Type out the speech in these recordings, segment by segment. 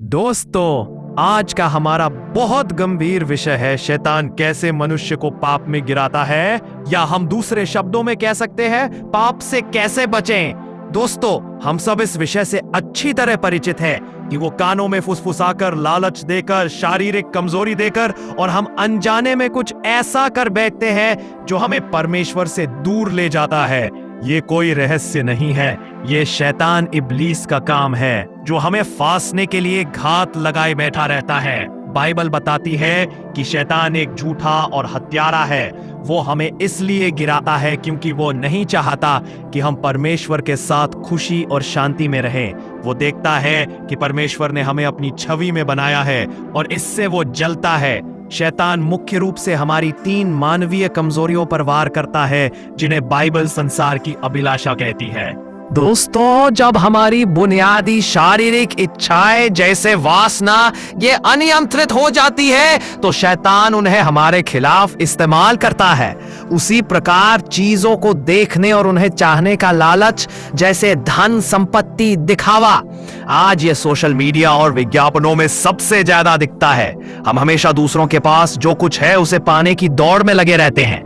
दोस्तों, आज का हमारा बहुत गंभीर विषय है शैतान कैसे मनुष्य को पाप में गिराता है, या हम दूसरे शब्दों में कह सकते हैं पाप से कैसे बचें। दोस्तों, हम सब इस विषय से अच्छी तरह परिचित हैं कि वो कानों में फुसफुसाकर, लालच देकर, शारीरिक कमजोरी देकर और हम अनजाने में कुछ ऐसा कर बैठते हैं जो हमें परमेश्वर से दूर ले जाता है। ये कोई रहस्य नहीं है, ये शैतान इब्लीस का काम है जो हमें फांसने के लिए घात लगाए बैठा रहता है। बाइबल बताती है कि शैतान एक झूठा और हत्यारा है। वो हमें इसलिए गिराता है क्योंकि वो नहीं चाहता कि हम परमेश्वर के साथ खुशी और शांति में रहें। वो देखता है कि परमेश्वर ने हमें अपनी छवि में बनाया है और इससे वो जलता है। शैतान मुख्य रूप से हमारी 3 मानवीय कमजोरियों पर वार करता है जिन्हें बाइबल संसार की अभिलाषा कहती है। दोस्तों, जब हमारी बुनियादी शारीरिक इच्छाएं जैसे वासना ये अनियंत्रित हो जाती है तो शैतान उन्हें हमारे खिलाफ इस्तेमाल करता है। उसी प्रकार चीजों को देखने और उन्हें चाहने का लालच, जैसे धन, संपत्ति, दिखावा, आज ये सोशल मीडिया और विज्ञापनों में सबसे ज्यादा दिखता है। हम हमेशा दूसरों के पास जो कुछ है उसे पाने की दौड़ में लगे रहते हैं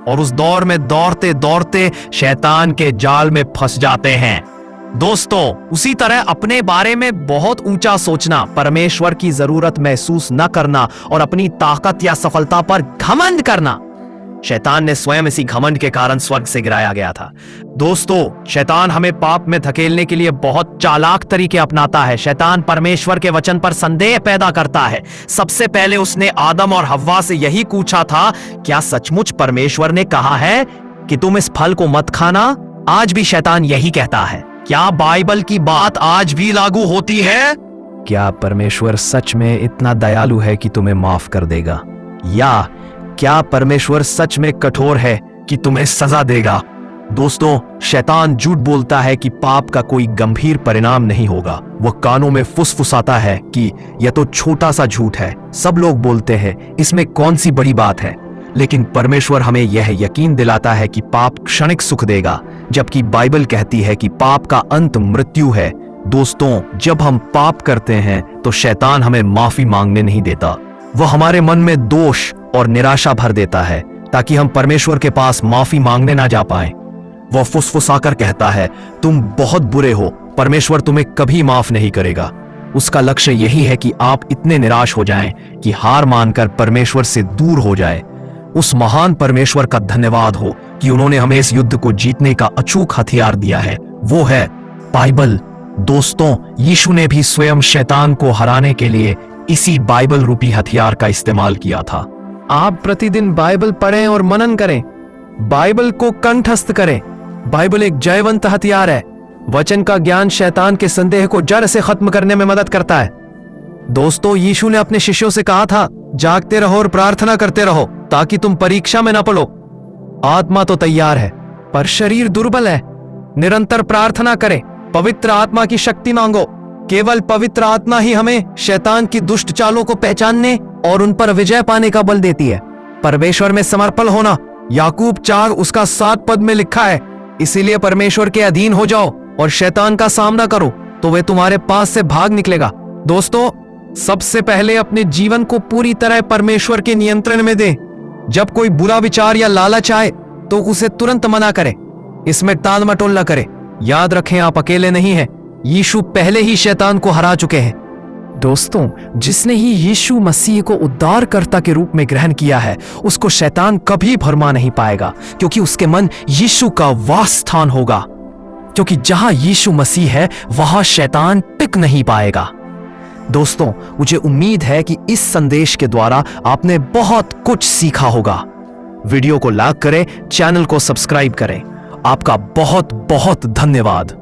और उस दौर में दौड़ते दौड़ते शैतान के जाल में फंस जाते हैं। दोस्तों, उसी तरह अपने बारे में बहुत ऊंचा सोचना, परमेश्वर की जरूरत महसूस न करना और अपनी ताकत या सफलता पर घमंड करना, शैतान ने स्वयं इसी घमंड के कारण स्वर्ग से गिराया गया था। दोस्तों, शैतान हमें पाप में धकेलने के लिए बहुत चालाक तरीके अपनाता है। शैतान परमेश्वर के वचन पर संदेह पैदा करता है। सबसे पहले उसने आदम और हव्वा से यही पूछा था, क्या सचमुच परमेश्वर ने कहा है कि तुम इस फल को मत खाना? आज भी शैतान यही कहता है। क्या बाइबल की बात आज भी लागू होती है? क्या परमेश्वर सच में इतना दयालु है कि तुम्हें माफ कर देगा, या क्या परमेश्वर सच में कठोर है कि तुम्हें सजा देगा? दोस्तों, शैतान झूठ बोलता है कि पाप का कोई गंभीर परिणाम नहीं होगा। वह कानों में फुसफुसाता है कि यह तो छोटा सा झूठ है, सब लोग बोलते हैं, इसमें कौन सी बड़ी बात है। लेकिन परमेश्वर हमें यह यकीन दिलाता है कि पाप क्षणिक सुख देगा, जबकि बाइबल कहती है कि पाप का अंत मृत्यु है। दोस्तों, जब हम पाप करते हैं तो शैतान हमें माफी मांगने नहीं देता। वह हमारे मन में दोष और निराशा भर देता है ताकि हम परमेश्वर के पास माफी मांगने ना जा पाएं। वह फुसफुसाकर कहता है, तुम बहुत बुरे हो, परमेश्वर तुम्हें कभी माफ नहीं करेगा। उसका लक्ष्य यही है कि आप इतने निराश हो जाएं कि हार मानकर परमेश्वर से दूर हो जाएं। उस महान परमेश्वर का धन्यवाद हो कि उन्होंने हमें इस युद्ध को जीतने का अचूक हथियार दिया है, वो है बाइबल। दोस्तों, यीशु ने भी स्वयं शैतान को हराने के लिए इसी बाइबल रूपी हथियार का इस्तेमाल किया था। आप प्रतिदिन बाइबल पढ़ें और मनन करें, बाइबल को कंठस्थ करें। बाइबल एक जयवंत हथियार है। वचन का ज्ञान शैतान के संदेह को जड़ से खत्म करने में मदद करता है। दोस्तों, यीशु ने अपने शिष्यों से कहा था, जागते रहो और प्रार्थना करते रहो ताकि तुम परीक्षा में ना पड़ो। आत्मा तो तैयार है पर शरीर दुर्बल है। निरंतर प्रार्थना करें, पवित्र आत्मा की शक्ति मांगो। केवल पवित्र आत्मा ही हमें शैतान की दुष्ट चालों को पहचानने और उन पर विजय पाने का बल देती है। परमेश्वर में समर्पण होना, याकूब 4 उसका 7 पद में लिखा है। इसीलिए परमेश्वर के अधीन हो जाओ और शैतान का सामना करो तो वे तुम्हारे पास से भाग निकलेगा। दोस्तों, सबसे पहले अपने जीवन को पूरी तरह परमेश्वर के नियंत्रण में दें। जब कोई बुरा विचार या लालच आए तो उसे तुरंत मना करें, इसमें टाल मटोल न करें। याद रखें, आप अकेले नहीं हैं, यीशु पहले ही शैतान को हरा चुके हैं। दोस्तों, जिसने ही यीशु मसीह को उद्धारकर्ता के रूप में ग्रहण किया है उसको शैतान कभी भरमा नहीं पाएगा, क्योंकि उसके मन यीशु का वास स्थान होगा। क्योंकि जहां यीशु मसीह है वहां शैतान टिक नहीं पाएगा। दोस्तों, मुझे उम्मीद है कि इस संदेश के द्वारा आपने बहुत कुछ सीखा होगा। वीडियो को लाइक करें, चैनल को सब्सक्राइब करें। आपका बहुत बहुत धन्यवाद।